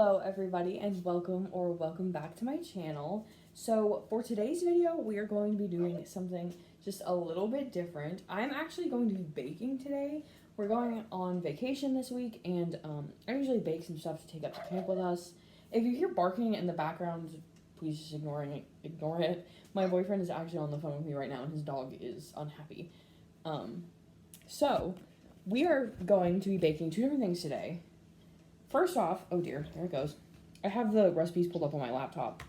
Hello everybody and welcome back to my channel. So for today's video we are going to be doing something just a little bit different. I'm actually going to be baking today. We're going on vacation this week and I usually bake some stuff to take up to camp with us. If you hear barking in the background, please just ignore it. My boyfriend is actually on the phone with me right now and his dog is unhappy. So we are going to be baking two different things today. First off, oh dear, there it goes. I have the recipes pulled up on my laptop.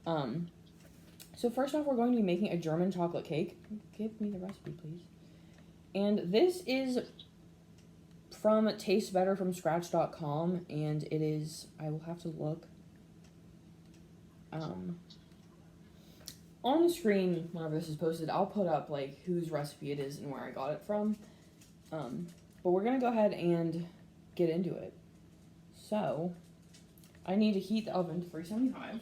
So first off, we're going to be making a German chocolate cake. Give me the recipe, please. And this is from tastebetterfromscratch.com, and it is, I will have to look. On the screen, whenever this is posted, I'll put up, like, whose recipe it is and where I got it from. But we're going to go ahead and get into it. So, I need to heat the oven to 375.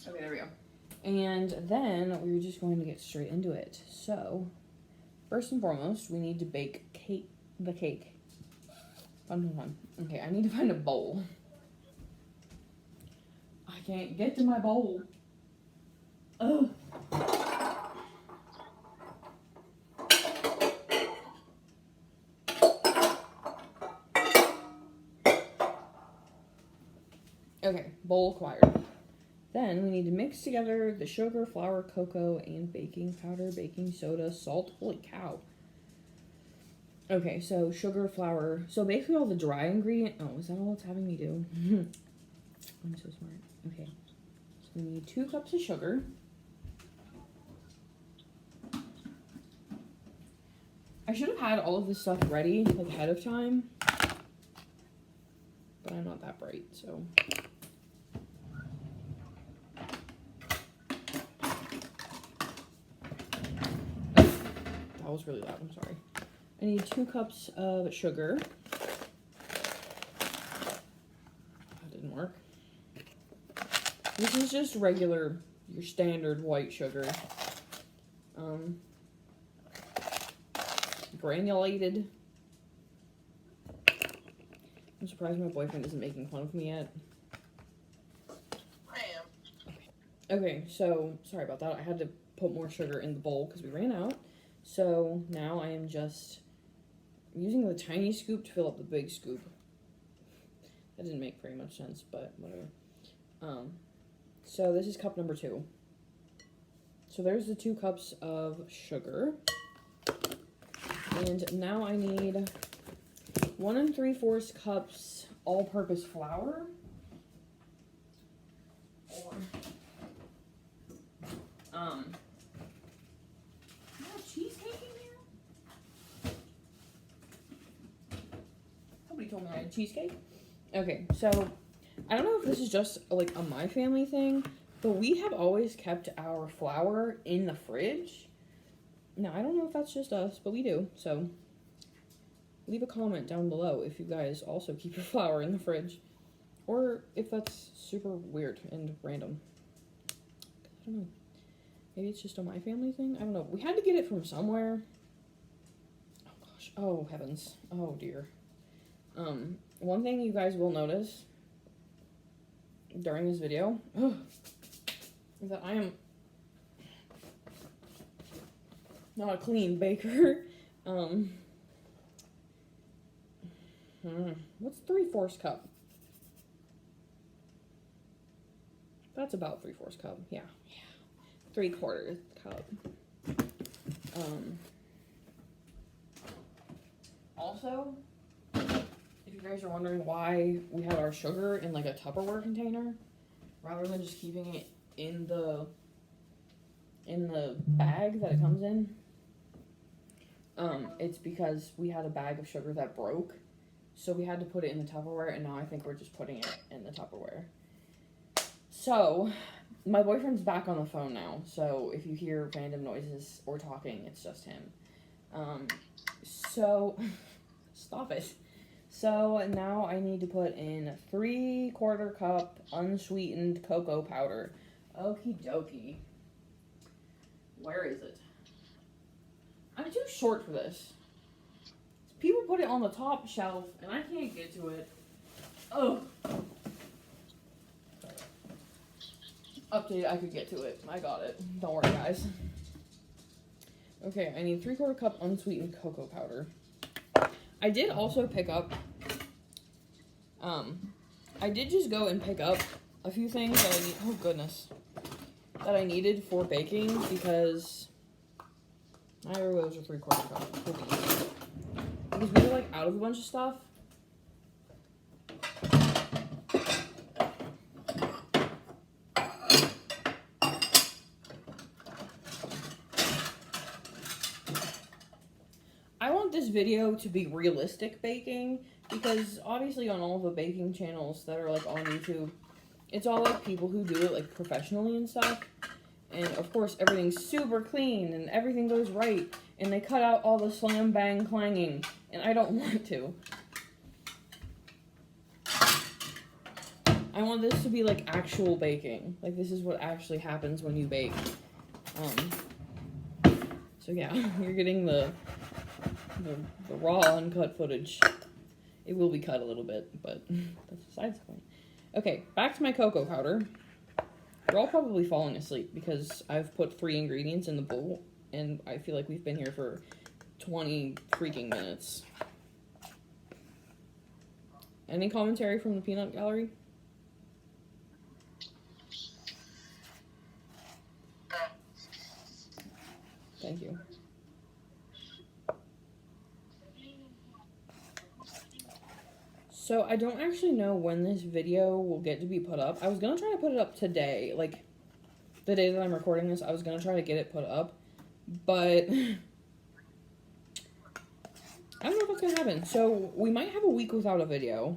Okay, there we go. And then we're just going to get straight into it. So, first and foremost, we need to bake the cake. Fun. Okay, I need to find a bowl. I can't get to my bowl. Ugh. Okay, bowl acquired. Then we need to mix together the sugar, flour, cocoa, and baking powder, baking soda, salt. Holy cow. Okay, so sugar, flour. So basically all the dry ingredient. Oh, is that all it's having me do? I'm so smart. Okay. So we need 2 cups of sugar. I should have had all of this stuff ready, like, ahead of time. But I'm not that bright, so... That was really loud, I'm sorry. I need 2 cups of sugar. That didn't work. This is just regular, your standard white sugar. Granulated. I'm surprised my boyfriend isn't making fun of me yet. I am. Okay, so, sorry about that. I had to put more sugar in the bowl because we ran out. So, now I am just using the tiny scoop to fill up the big scoop. That didn't make very much sense, but whatever. So this is cup number 2. So there's the 2 cups of sugar. And now I need 1 3/4 cups all-purpose flour. Or, cheesecake in here? Nobody told me I had cheesecake. Okay, so I don't know if this is just like a my family thing, but we have always kept our flour in the fridge. Now, I don't know if that's just us, but we do. So leave a comment down below if you guys also keep your flour in the fridge, or if that's super weird and random. I don't know. Maybe it's just a my family thing? I don't know. We had to get it from somewhere. Oh, gosh. Oh, heavens. Oh, dear. One thing you guys will notice during this video is that I am not a clean baker. What's 3/4 cup? That's about 3/4 cup. Yeah. 3/4 cup. Also, if you guys are wondering why we had our sugar in like a Tupperware container rather than just keeping it in the bag that it comes in, it's because we had a bag of sugar that broke, so we had to put it in the Tupperware, and now I think we're just putting it in the Tupperware. So my boyfriend's back on the phone now, so if you hear random noises or talking, it's just him. So, stop it. So, now I need to put in 3/4 cup unsweetened cocoa powder. Okie dokie. Where is it? I'm too short for this. It's people put it on the top shelf, and I can't get to it. Oh. Update, I could get to it. I got it. Don't worry, guys. Okay, I need 3/4 cup unsweetened cocoa powder. I did also pick up, I did just go and pick up a few things that I need, oh goodness, that I needed for baking, because I those are 3/4 cup. Because we were like out of a bunch of stuff. I want this video to be realistic baking, because obviously on all the baking channels that are like on YouTube, it's all like people who do it like professionally and stuff. And of course everything's super clean and everything goes right, and they cut out all the slam bang clanging, and I don't want to. I want this to be like actual baking. Like this is what actually happens when you bake. So yeah, you're getting the raw uncut footage. It will be cut a little bit, but that's besides the point. Okay, back to my cocoa powder. You're all probably falling asleep because I've put 3 ingredients in the bowl, and I feel like we've been here for 20 freaking minutes. Any commentary from the peanut gallery? Thank you. So I don't actually know when this video will get to be put up. I was going to try to put it up today, like the day that I'm recording this. I was going to try to get it put up, but I don't know what's going to happen. So we might have a week without a video.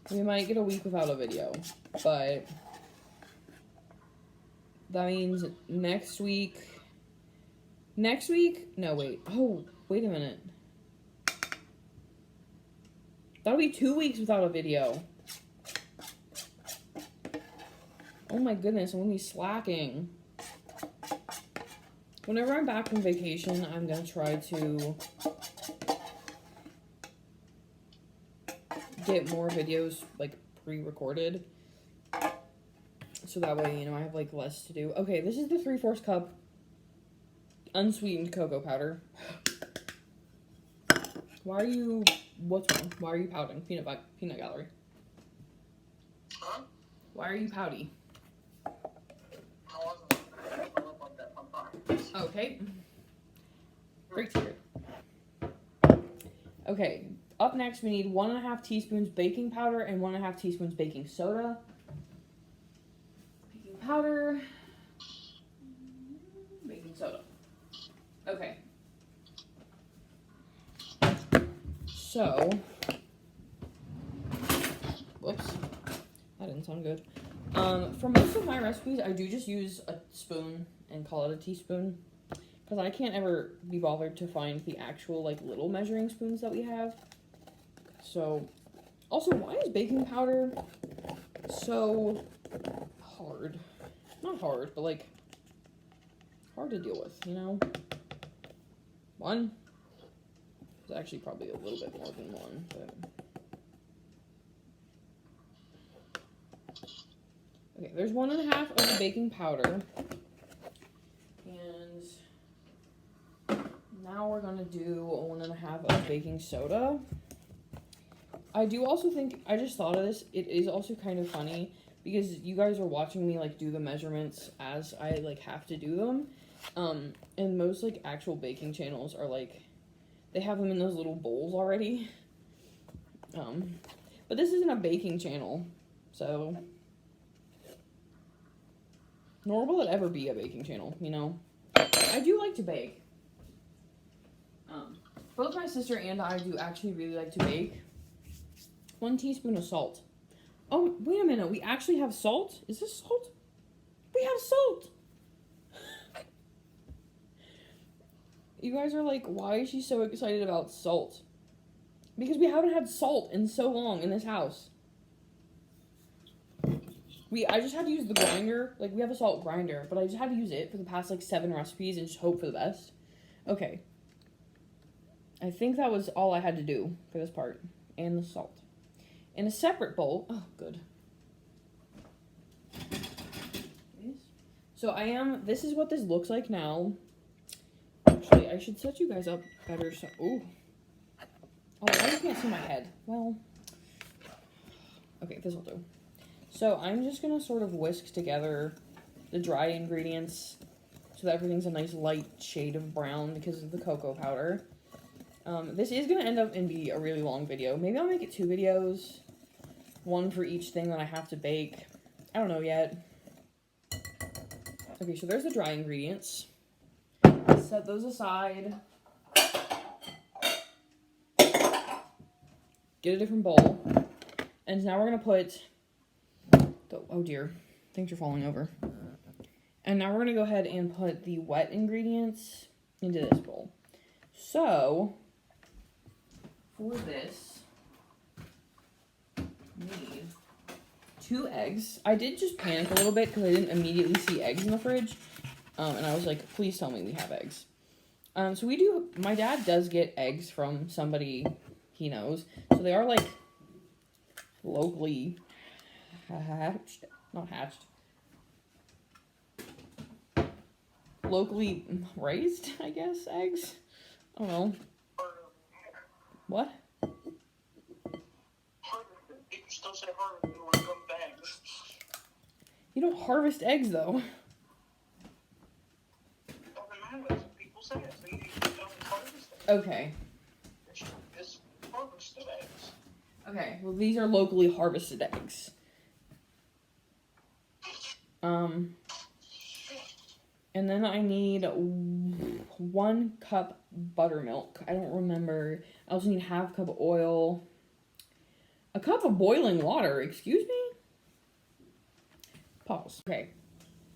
We might get a week without a video, but that means next week, no wait, oh, wait a minute. That'll be 2 weeks without a video. Oh my goodness, I'm gonna be slacking. Whenever I'm back from vacation, I'm gonna try to get more videos, like, pre-recorded. So that way, you know, I have, like, less to do. Okay, this is the 3/4 cup unsweetened cocoa powder. Why are you... What's wrong? Why are you pouting? Peanut gallery. Huh? Why are you pouty? I wasn't like that sometimes. Okay. Great to hear. Okay, up next we need 1.5 teaspoons baking powder and 1.5 teaspoons baking soda. Baking powder. Baking soda. Okay. So, whoops, that didn't sound good. For most of my recipes, I do just use a spoon and call it a teaspoon, because I can't ever be bothered to find the actual, like, little measuring spoons that we have. So, also, why is baking powder so hard? Not hard, but, like, hard to deal with, you know? 1. It's actually probably a little bit more than 1, but... Okay, there's 1.5 of the baking powder. And now we're gonna do 1.5 of baking soda. I do also think, I just thought of this, it is also kind of funny, because you guys are watching me, like, do the measurements as I, like, have to do them. And most, like, actual baking channels are, like, they have them in those little bowls already. But this isn't a baking channel, so... Nor will it ever be a baking channel, you know? I do like to bake. Both my sister and I do actually really like to bake. 1 teaspoon of salt. Oh, wait a minute, we actually have salt? Is this salt? We have salt! You guys are like, why is she so excited about salt? Because we haven't had salt in so long in this house. I just had to use the grinder. Like, we have a salt grinder, but I just had to use it for the past, like, 7 recipes and just hope for the best. Okay. I think that was all I had to do for this part. And the salt. In a separate bowl. Oh, good. So this is what this looks like now. Actually, I should set you guys up better. So, ooh. Oh, now you can't see my head. Well, okay, this will do. So I'm just going to sort of whisk together the dry ingredients so that everything's a nice light shade of brown because of the cocoa powder. This is going to end up and be a really long video. Maybe I'll make it 2 videos. One for each thing that I have to bake. I don't know yet. Okay, so there's the dry ingredients. Set those aside. Get a different bowl. And now we're going to put... oh dear, things are falling over. And now we're going to go ahead and put the wet ingredients into this bowl. So, for this, we need 2 eggs. I did just panic a little bit because I didn't immediately see eggs in the fridge. And I was like, please tell me we have eggs. So we do, my dad does get eggs from somebody he knows. So they are like locally hatched, not hatched. Locally raised, I guess, eggs? I don't know. What? You still say harvest when it comes to eggs. You don't harvest eggs, though. Doesn't matter. People say it, so you don't harvest eggs. Okay. It's harvested eggs. Okay, well, these are locally harvested eggs. And then I need 1 cup buttermilk. I don't remember. I also need ½ cup oil. A cup of boiling water, excuse me? Pause. Okay,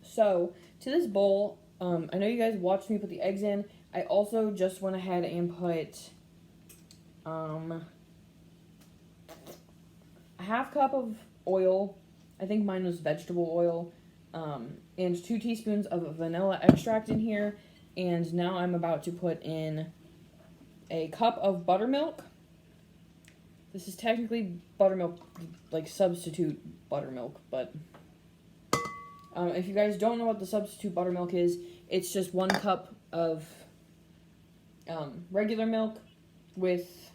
so to this bowl, I know you guys watched me put the eggs in. I also just went ahead and put a ½ cup of oil. I think mine was vegetable oil. And 2 teaspoons of vanilla extract in here. And now I'm about to put in a cup of buttermilk. This is technically buttermilk, like substitute buttermilk, but if you guys don't know what the substitute buttermilk is, it's just 1 cup of regular milk with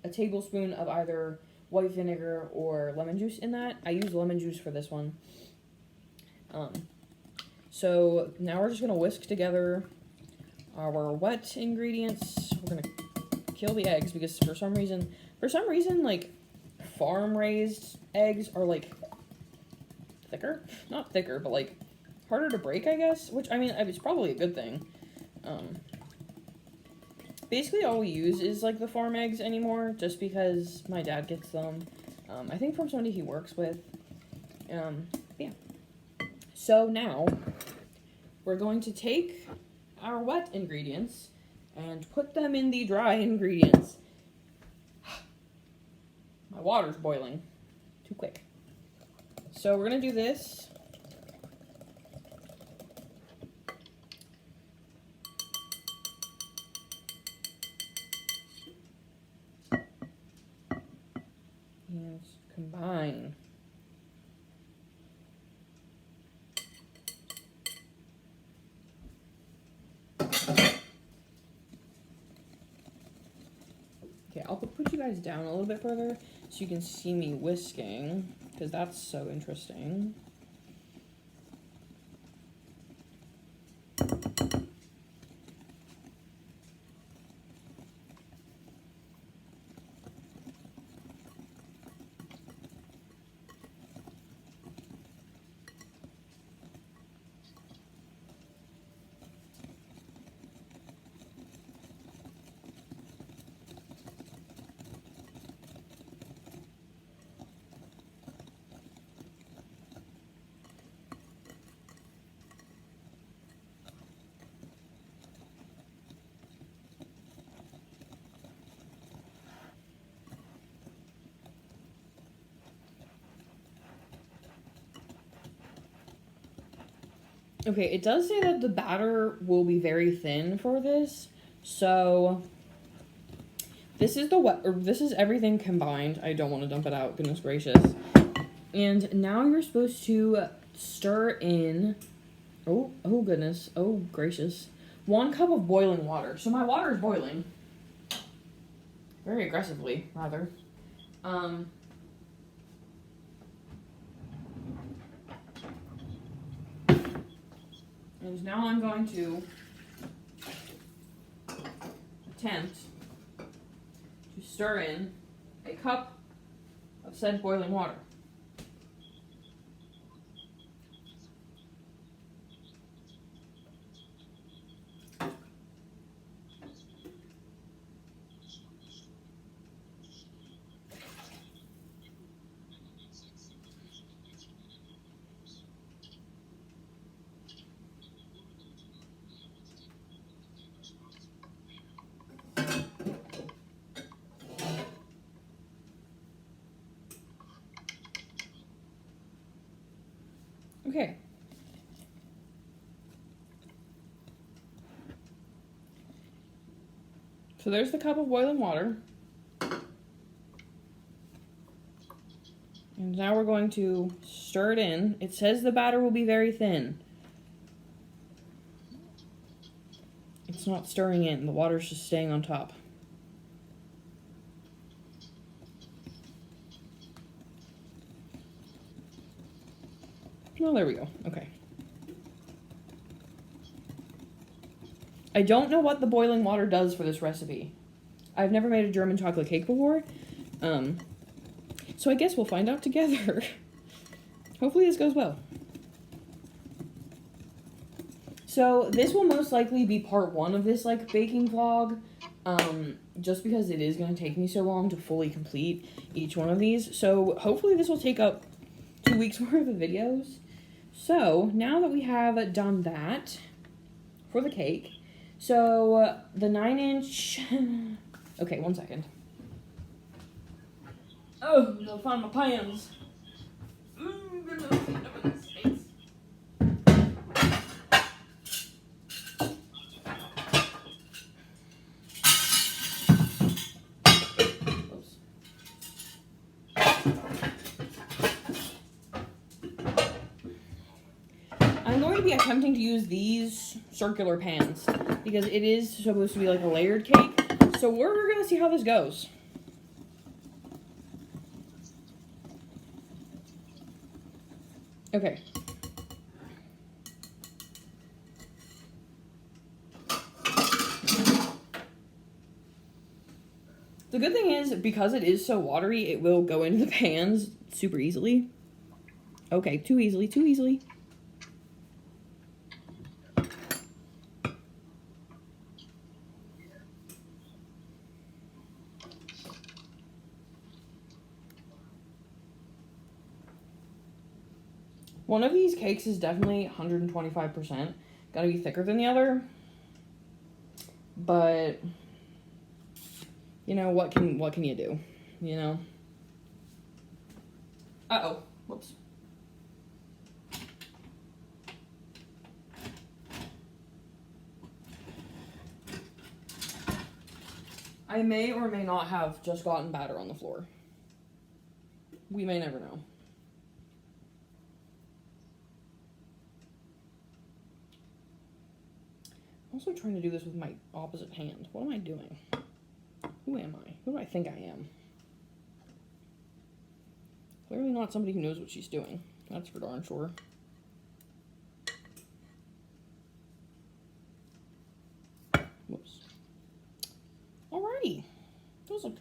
a tablespoon of either white vinegar or lemon juice in that. I use lemon juice for this one. So now we're just going to whisk together our wet ingredients. We're going to kill the eggs because for some reason, like, farm-raised eggs are, like, thicker? Not thicker, but, like, harder to break, I guess. Which, I mean, it's probably a good thing. Basically all we use is, like, the farm eggs anymore, just because my dad gets them. I think from somebody he works with. Yeah. So now, we're going to take our wet ingredients and put them in the dry ingredients. My water's boiling. Too quick. So we're going to do this. And combine. Okay, I'll put you guys down a little bit further so you can see me whisking, because that's so interesting. Okay, it does say that the batter will be very thin for this. So this is this is everything combined. I don't want to dump it out, goodness gracious. And now you're supposed to stir in, oh goodness, oh gracious, 1 cup of boiling water. So my water is boiling. Very aggressively, rather. And now I'm going to attempt to stir in a cup of said boiling water. Okay. So there's the cup of boiling water. And now we're going to stir it in. It says the batter will be very thin. It's not stirring in. The water's just staying on top. Oh, there we go. Okay. I don't know what the boiling water does for this recipe. I've never made a German chocolate cake before. So I guess we'll find out together. Hopefully this goes well. So this will most likely be part 1 of this like baking vlog. Just because it is going to take me so long to fully complete each one of these. So hopefully this will take up 2 weeks worth of videos. So now that we have done that for the cake, so the 9-inch, okay, 1 second. Oh, I'm gonna find my pans. I'm going to be attempting to use these circular pans because it is supposed to be like a layered cake. So we're going to see how this goes. Okay. The good thing is, because it is so watery, it will go into the pans super easily. Okay, too easily, too easily. One of these cakes is definitely 125%. Gotta be thicker than the other. But, you know, what can you do? You know? Uh-oh. Whoops. I may or may not have just gotten batter on the floor. We may never know. I'm also trying to do this with my opposite hand. What am I doing? Who am I? Who do I think I am? Clearly not somebody who knows what she's doing. That's for darn sure. Whoops. Alrighty. Those look...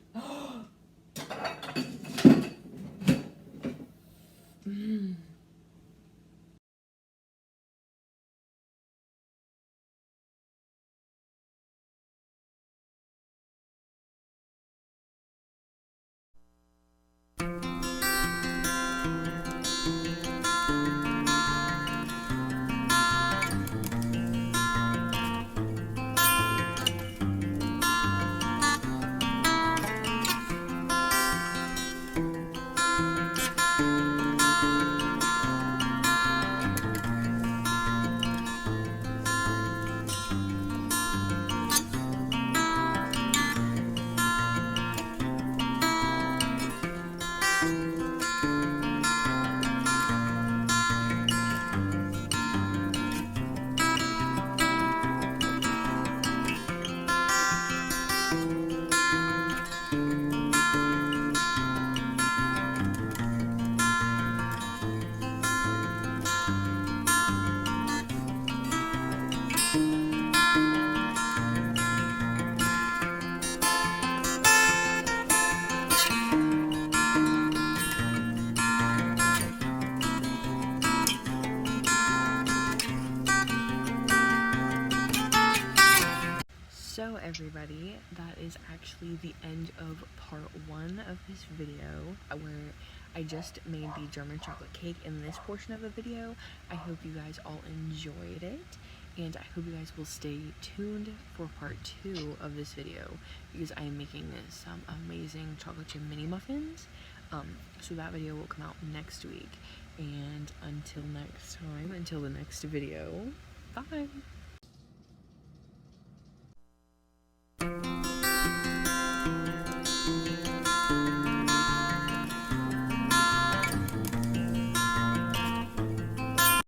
So everybody, that is actually the end of part 1 of this video, where I just made the German chocolate cake in this portion of the video. I hope you guys all enjoyed it, and I hope you guys will stay tuned for part 2 of this video, because I am making some amazing chocolate chip mini muffins. So that video will come out next week, and until next time, until the next video, bye!